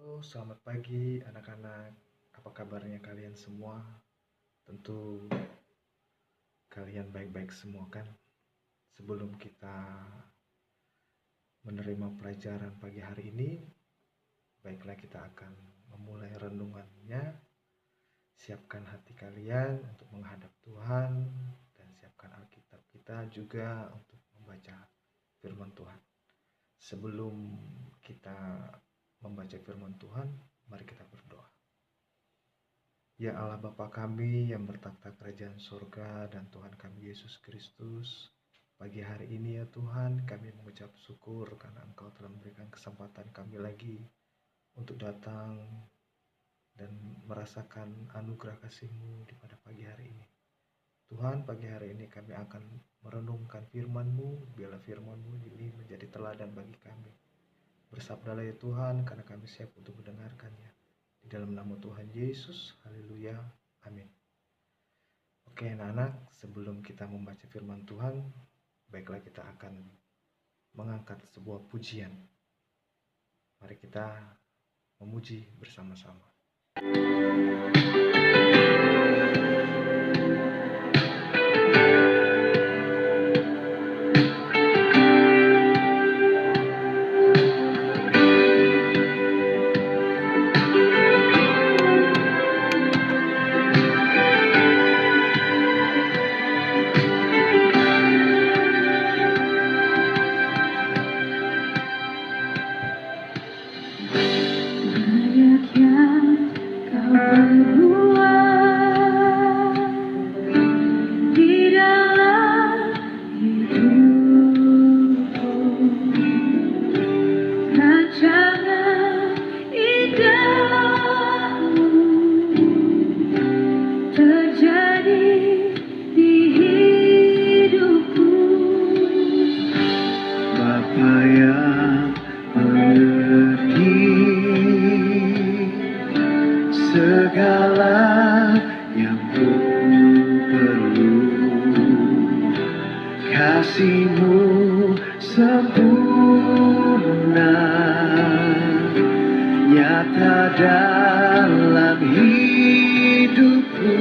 Halo, selamat pagi anak-anak. Apa kabarnya kalian semua? Tentu kalian baik-baik semua kan? Sebelum kita menerima pelajaran pagi hari ini, baiklah kita akan memulai renungannya. Siapkan hati kalian untuk menghadap Tuhan dan siapkan Alkitab kita juga untuk membaca firman Tuhan. Sebelum kita membaca firman Tuhan, mari kita berdoa. Ya Allah Bapa kami yang bertakhta kerajaan surga dan Tuhan kami Yesus Kristus, pagi hari ini ya Tuhan kami mengucap syukur karena Engkau telah memberikan kesempatan kami lagi untuk datang dan merasakan anugerah kasih-Mu di pada pagi hari ini. Tuhan, pagi hari ini kami akan merenungkan firman-Mu, biarlah firman-Mu ini menjadi teladan bagi kami. Bersabdalah ya Tuhan, karena kami siap untuk mendengarkannya. Di dalam nama Tuhan Yesus, haleluya, amin. Oke anak-anak, sebelum kita membaca firman Tuhan, baiklah kita akan mengangkat sebuah pujian. Mari kita memuji bersama-sama. Segala yang ku perlu, kasih-Mu sempurna, nyata dalam hidupku.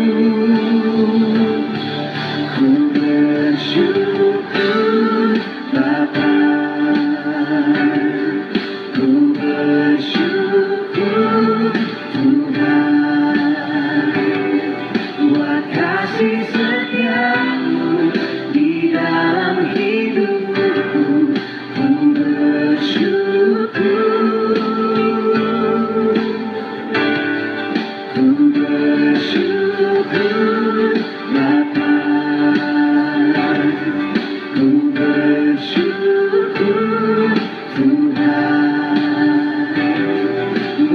Ku bersyukur Bapa, ku bersyukur kasih setia-Mu di dalam hidupku. Ku bersyukur, ku bersyukur Bapa, ku bersyukur Tuhan,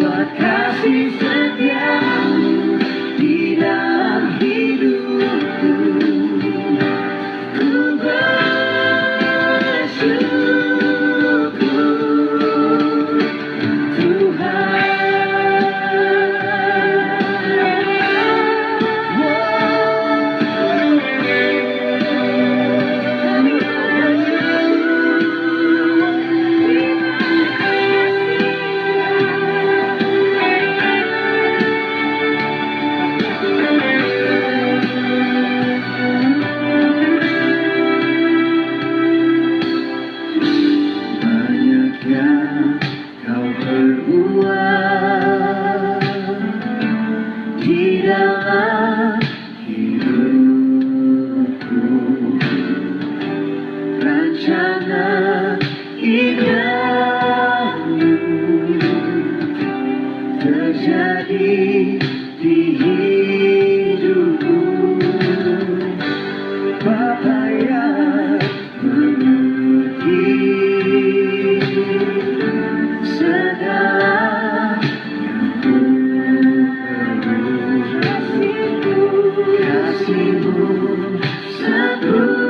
buat kasih setia-Mu di dalam hidupku. Ku bersyukur Tuhan. Banyak yang Kau perbuat di dalam hidupku, rancangan indah-Mu terjadi di hidupku. Bapa yang mengerti segala yang ku perlu, kasih-Mu sempurna,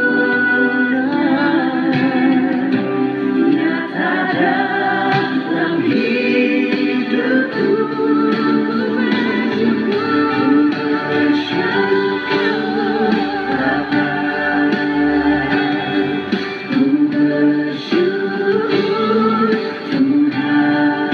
nyata dalam hidupku. Bersyukur Bapa, ku bersyukur Tuhan.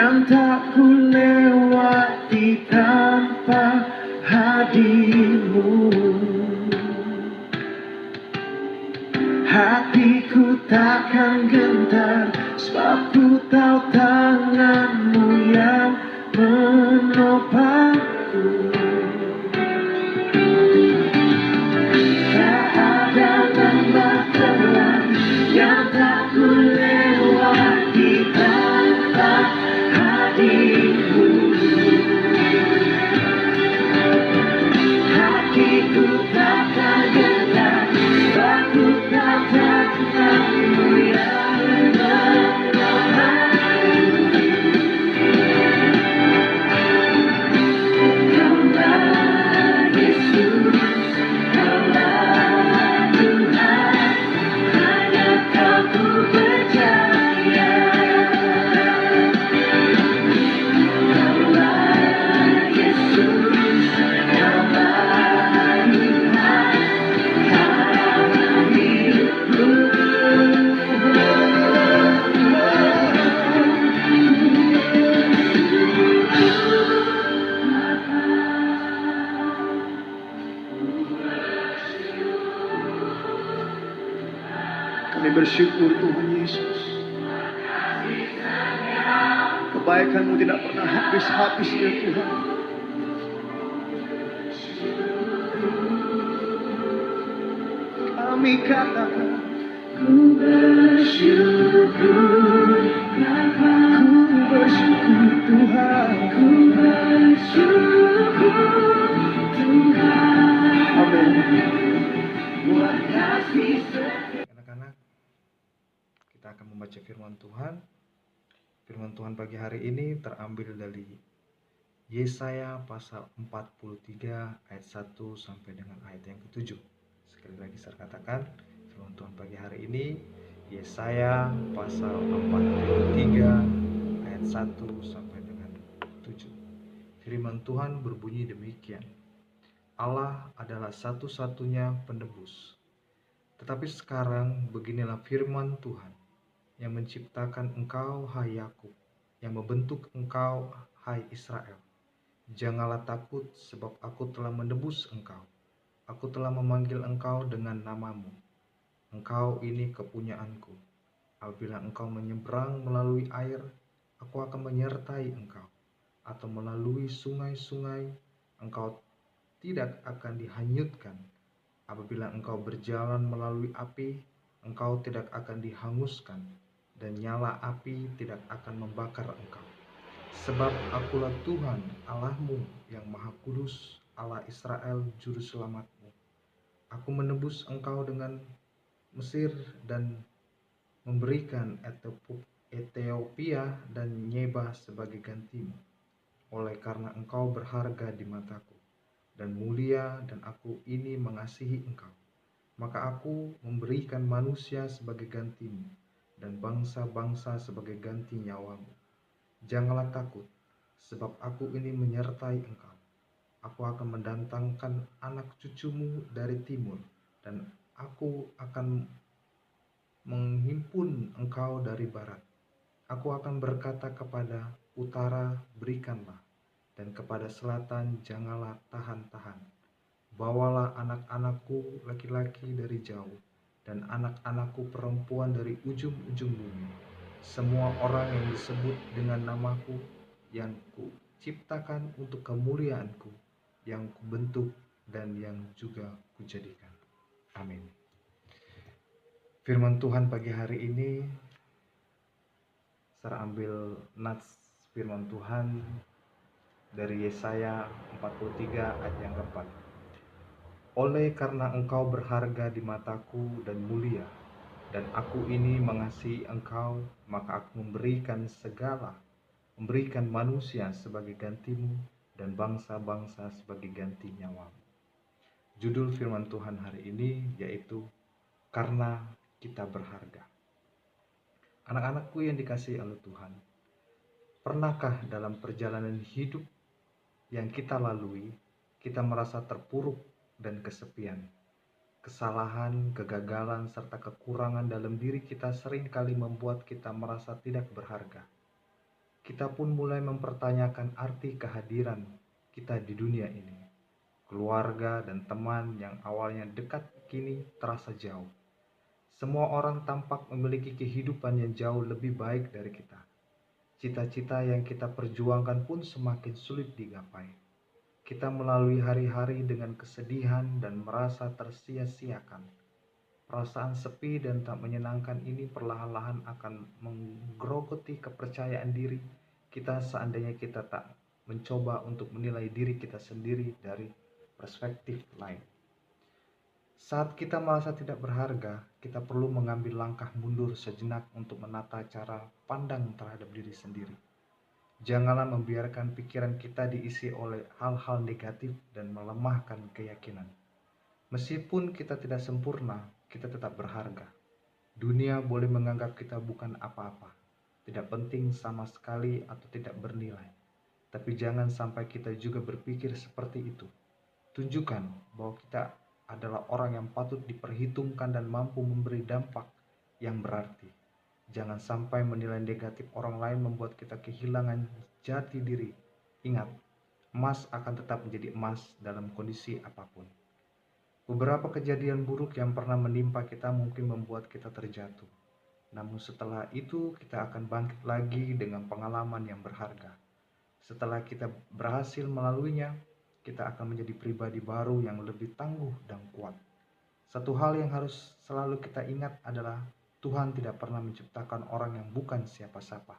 yang tak ku lewati tanpa hadirmu. Hatiku takkan gentar, sebab ku tahu tanganmu yang menopangku. Tak ada lembah terang yang tak ku lewati tanpa hadirmu. Hatiku takkan gentar, sebab ku tahu tanganmu yang menopangku. Kaulah Yesus, Kaulah Tuhan, hanya Kau ku percaya. Kaulah Yesus, Kaulah Tuhan, Kaulah hidupku. Kami bersyukur Tuhan Yesus, kebaikan-Mu tidak pernah habis-habis ya Tuhan. Kami katakan ku bersyukur Bapa, ku bersyukur Tuhan, ku bersyukur Tuhan. Amin. Buat kasih setia. Anak-anak, kita akan membaca firman Tuhan. Firman Tuhan pagi hari ini terambil dari Yesaya pasal 43 ayat 1 sampai dengan ayat yang ke-7. Sekali lagi saya katakan, firman Tuhan pagi hari ini Yesaya pasal 43 ayat 1 sampai dengan 7. Firman Tuhan berbunyi demikian. Allah adalah satu-satunya penebus. Tetapi sekarang beginilah firman Tuhan yang menciptakan engkau, hai Yakub, yang membentuk engkau, hai Israel. Janganlah takut, sebab aku telah menebus engkau. Aku telah memanggil engkau dengan namamu. Engkau ini kepunyaanku. Apabila engkau menyeberang melalui air, aku akan menyertai engkau. Atau melalui sungai-sungai, engkau tidak akan dihanyutkan. Apabila engkau berjalan melalui api, engkau tidak akan dihanguskan, dan nyala api tidak akan membakar engkau. Sebab akulah Tuhan Allahmu yang Maha Kudus, Allah Israel, Juru Selamatmu. Aku menebus engkau dengan Mesir dan memberikan Ethiopia dan Nyeba sebagai gantimu. Oleh karena engkau berharga di mataku dan mulia, dan aku ini mengasihi engkau, maka aku memberikan manusia sebagai gantimu dan bangsa-bangsa sebagai ganti nyawamu. Janganlah takut, sebab aku ini menyertai engkau. Aku akan mendatangkan anak cucumu dari timur, dan aku akan menghimpun engkau dari barat. Aku akan berkata kepada utara, berikanlah, dan kepada selatan, janganlah tahan-tahan. Bawalah anak-anakku laki-laki dari jauh, dan anak-anakku perempuan dari ujung-ujung bumi. Semua orang yang disebut dengan namaku, yang kuciptakan untuk kemuliaanku, yang kubentuk dan yang juga kujadikan. Amin. Firman Tuhan pagi hari ini, saya ambil nats firman Tuhan dari Yesaya 43 ayat yang keempat. Oleh karena engkau berharga di mataku dan mulia, dan aku ini mengasihi engkau, maka aku memberikan manusia sebagai gantimu, dan bangsa-bangsa sebagai ganti nyawamu. Judul firman Tuhan hari ini yaitu Karena Kita Berharga. Anak-anakku yang dikasihi oleh Tuhan, pernahkah dalam perjalanan hidup yang kita lalui, kita merasa terpuruk dan kesepian? Kesalahan, kegagalan, serta kekurangan dalam diri kita seringkali membuat kita merasa tidak berharga. kita pun mulai mempertanyakan arti kehadiran kita di dunia ini. Keluarga dan teman yang awalnya dekat kini terasa jauh. Semua orang tampak memiliki kehidupan yang jauh lebih baik dari kita. Cita-cita yang kita perjuangkan pun semakin sulit digapai. Kita melalui hari-hari dengan kesedihan dan merasa tersia-siakan. Perasaan sepi dan tak menyenangkan ini perlahan-lahan akan menggerogoti kepercayaan diri kita seandainya kita tak mencoba untuk menilai diri kita sendiri dari perspektif lain. Saat kita merasa tidak berharga, kita perlu mengambil langkah mundur sejenak untuk menata cara pandang terhadap diri sendiri. Janganlah membiarkan pikiran kita diisi oleh hal-hal negatif dan melemahkan keyakinan. Meskipun kita tidak sempurna, kita tetap berharga. Dunia boleh menganggap kita bukan apa-apa, tidak penting sama sekali atau tidak bernilai. Tapi jangan sampai kita juga berpikir seperti itu. Tunjukkan bahwa kita adalah orang yang patut diperhitungkan dan mampu memberi dampak yang berarti. Jangan sampai menilai negatif orang lain membuat kita kehilangan jati diri. Ingat, emas akan tetap menjadi emas dalam kondisi apapun. Beberapa kejadian buruk yang pernah menimpa kita mungkin membuat kita terjatuh. Namun setelah itu kita akan bangkit lagi dengan pengalaman yang berharga. Setelah kita berhasil melaluinya, kita akan menjadi pribadi baru yang lebih tangguh dan kuat. Satu hal yang harus selalu kita ingat adalah Tuhan tidak pernah menciptakan orang yang bukan siapa-siapa.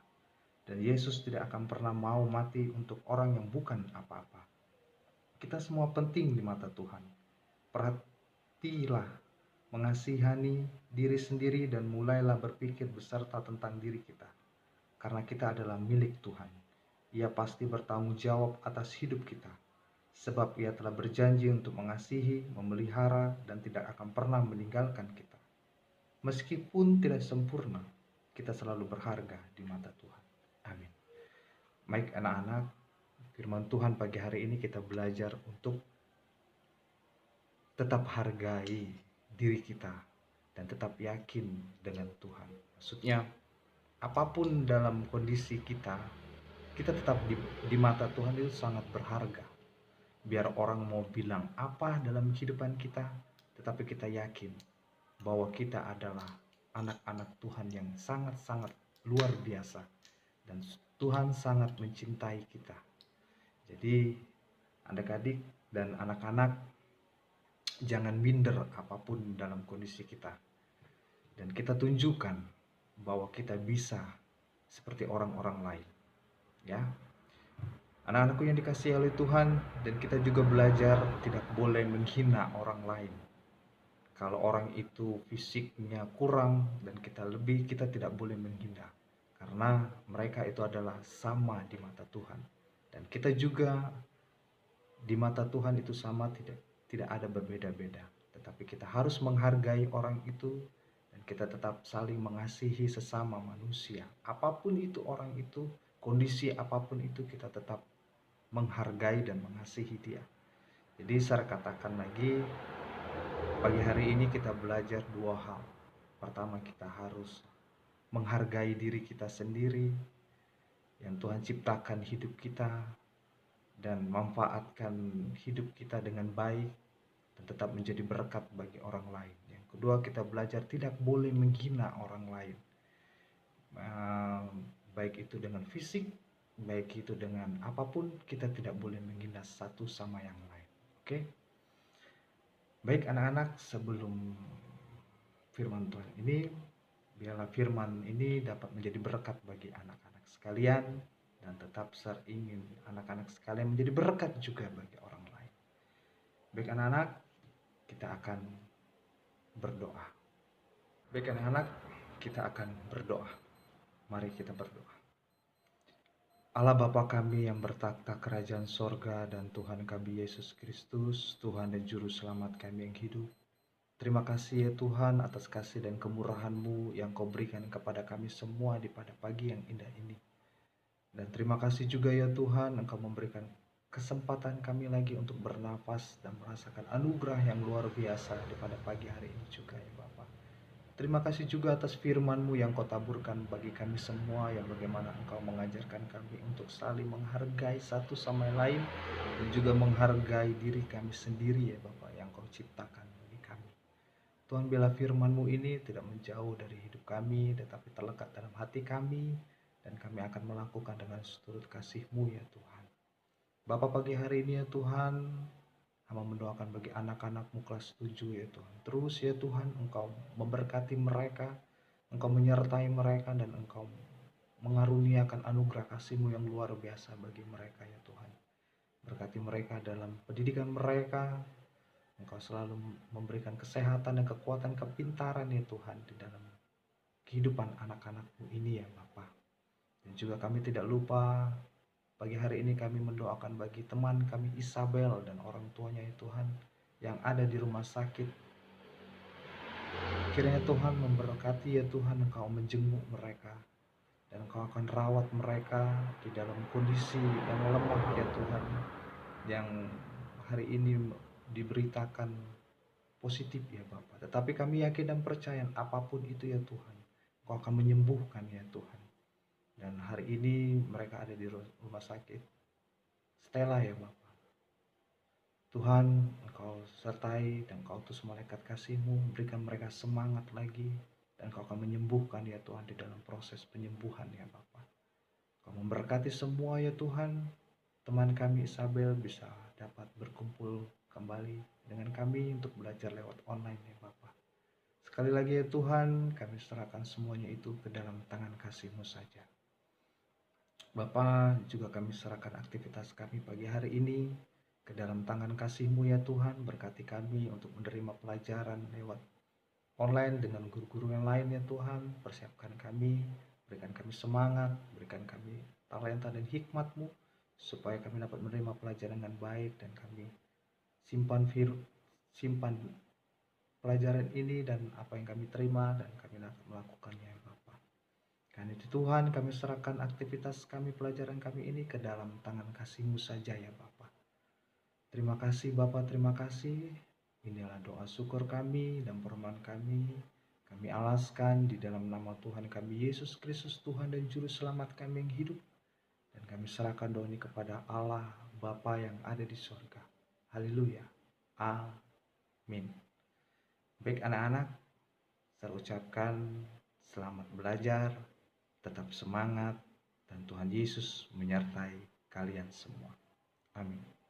Dan Yesus tidak akan pernah mau mati untuk orang yang bukan apa-apa. Kita semua penting di mata Tuhan. Perhatilah, mengasihani diri sendiri dan mulailah berpikir beserta tentang diri kita. Karena kita adalah milik Tuhan. Ia pasti bertanggung jawab atas hidup kita. Sebab ia telah berjanji untuk mengasihi, memelihara, dan tidak akan pernah meninggalkan kita. Meskipun tidak sempurna, kita selalu berharga di mata Tuhan. Amin. Baik anak-anak, firman Tuhan pagi hari ini kita belajar untuk tetap hargai diri kita dan tetap yakin dengan Tuhan. Maksudnya, apapun dalam kondisi kita tetap di mata Tuhan itu sangat berharga. Biar orang mau bilang apa dalam kehidupan kita, tetapi kita yakin bahwa kita adalah anak-anak Tuhan yang sangat-sangat luar biasa. Dan Tuhan sangat mencintai kita. Jadi adik-adik dan anak-anak, jangan minder apapun dalam kondisi kita. Dan kita tunjukkan bahwa kita bisa seperti orang-orang lain. Ya. Anak-anakku yang dikasihi oleh Tuhan, dan kita juga belajar tidak boleh menghina orang lain. Kalau orang itu fisiknya kurang dan kita lebih, kita tidak boleh menghina. Karena mereka itu adalah sama di mata Tuhan. Dan kita juga di mata Tuhan itu sama, tidak ada berbeda-beda. Tetapi kita harus menghargai orang itu dan kita tetap saling mengasihi sesama manusia. Apapun itu orang itu, kondisi apapun itu, kita tetap menghargai dan mengasihi dia. Jadi saya katakan lagi, pagi hari ini kita belajar dua hal. Pertama, kita harus menghargai diri kita sendiri yang Tuhan ciptakan hidup kita dan manfaatkan hidup kita dengan baik dan tetap menjadi berkat bagi orang lain. Yang kedua, kita belajar tidak boleh menghina orang lain, baik itu dengan fisik, baik itu dengan apapun, kita tidak boleh menghina satu sama yang lain. Oke? Baik anak-anak, sebelum firman Tuhan ini, biarlah firman ini dapat menjadi berkat bagi anak-anak sekalian, dan tetap saya ingin anak-anak sekalian menjadi berkat juga bagi orang lain. Baik anak-anak, kita akan berdoa. Baik anak-anak, kita akan berdoa. Mari kita berdoa. Allah Bapa kami yang bertakhta kerajaan sorga dan Tuhan kami Yesus Kristus, Tuhan dan Juru Selamat kami yang hidup. Terima kasih ya Tuhan atas kasih dan kemurahan-Mu yang Kau berikan kepada kami semua di pada pagi yang indah ini. Dan terima kasih juga ya Tuhan, Engkau memberikan kesempatan kami lagi untuk bernafas dan merasakan anugerah yang luar biasa di pada pagi hari ini juga ya Bapa. Terima kasih juga atas firman-Mu yang Kau taburkan bagi kami semua, yang bagaimana Engkau mengajarkan kami untuk saling menghargai satu sama lain dan juga menghargai diri kami sendiri ya Bapa yang Kau ciptakan bagi kami. Tuhan, bila firman-Mu ini tidak menjauh dari hidup kami, tetapi terlekat dalam hati kami, dan kami akan melakukan dengan seturut kasih-Mu ya Tuhan. Bapa, pagi hari ini ya Tuhan, hamba mendoakan bagi anak-anak-Mu kelas 7 ya Tuhan. Terus ya Tuhan, Engkau memberkati mereka, Engkau menyertai mereka, dan Engkau mengaruniakan anugerah kasih-Mu yang luar biasa bagi mereka ya Tuhan. Berkati mereka dalam pendidikan mereka, Engkau selalu memberikan kesehatan dan kekuatan, kepintaran ya Tuhan di dalam kehidupan anak-anak-Mu ini ya Bapa. Dan juga kami tidak lupa, pagi hari ini kami mendoakan bagi teman kami Isabel dan orang tuanya ya Tuhan yang ada di rumah sakit. Kiranya Tuhan memberkati ya Tuhan, Engkau menjenguk mereka dan Engkau akan rawat mereka di dalam kondisi yang lemah ya Tuhan, yang hari ini diberitakan positif ya Bapak. Tetapi kami yakin dan percaya apapun itu ya Tuhan, Engkau akan menyembuhkan ya Tuhan. Dan hari ini mereka ada di rumah sakit Stella ya Bapak. Tuhan, Engkau sertai dan Engkau utus malaikat kasih-Mu, berikan mereka semangat lagi, dan Engkau akan menyembuhkan ya Tuhan di dalam proses penyembuhan ya Bapak. Engkau memberkati semua ya Tuhan, teman kami Isabel bisa dapat berkumpul kembali dengan kami untuk belajar lewat online ya Bapak. Sekali lagi ya Tuhan, kami serahkan semuanya itu ke dalam tangan kasih-Mu saja. Bapak, juga kami serahkan aktivitas kami pagi hari ini ke dalam tangan kasih-Mu ya Tuhan. Berkati kami untuk menerima pelajaran lewat online dengan guru-guru yang lain ya Tuhan. Persiapkan kami, berikan kami semangat, berikan kami talenta dan hikmat-Mu, supaya kami dapat menerima pelajaran dengan baik, dan kami simpan pelajaran ini dan apa yang kami terima, dan kami dapat melakukannya ya Bapak. Karena itu Tuhan, kami serahkan aktivitas kami, pelajaran kami ini ke dalam tangan kasih-Mu saja ya Bapak. Terima kasih Bapak, terima kasih. Inilah doa syukur kami dan permohonan kami. Kami alaskan di dalam nama Tuhan kami Yesus Kristus, Tuhan dan Juru Selamat kami yang hidup. Dan kami serahkan doa ini kepada Allah Bapa yang ada di surga. Haleluya. Amin. Baik anak-anak, saya ucapkan selamat belajar, tetap semangat, dan Tuhan Yesus menyertai kalian semua. Amin.